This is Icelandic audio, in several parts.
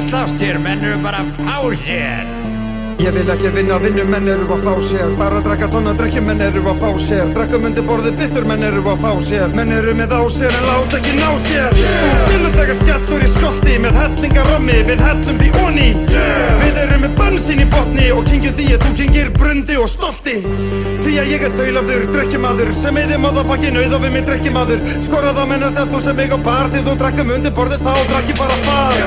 slást hér, menn eru bara að fá sér. Ég vil ekki vinna vinnu, menn eru að fá sér. Bara drakka tonna drekki, menn eru að fá sér. Drakkum undir borðið bittur, menn eru að fá sér. Menn eru með á sér en láta ekki ná sér. Skilur þegar skellur í skolti með hellingarommi, við hellum því onni. Við erum með bensín í botni og kyngjum því að þú kyngir brundi og stolti. Því að ég þaulafður, drekkimaður sem eyði móðafakkin auð og við minn drekkimaður. Skorað á mennast að þú sem mig á bar því þú drakkum undir borðið þá drakk ég bara far.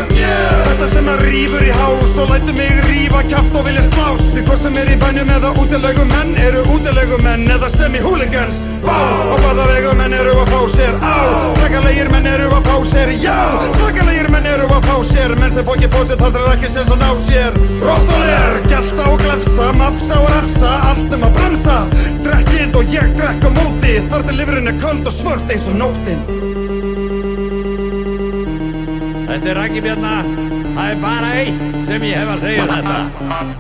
Þetta sem að rífur í hás og lætur mig rífa kjaft og vilja slás. Því hvað sem í bænum eða útilegumenn eru útilegumenn eða semi-hooligans. Vá, á hvaða vegum menn eru að fá sér. Á, svakalegir menn eru að fá sér. Já, svakalegir menn eru að fá sér. Menn sem fókir pósið þaldrar ekki sens að ná sér. Róttulegar, gelta og glefsa, mafsa og rafsa, allt að bremsa. Drekkið og ég drekk á móti, þar til lifurinn köld og svört eins og nóttin. Þetta Raggi Bjarna, það bara eitt sem ég hef að segja þetta.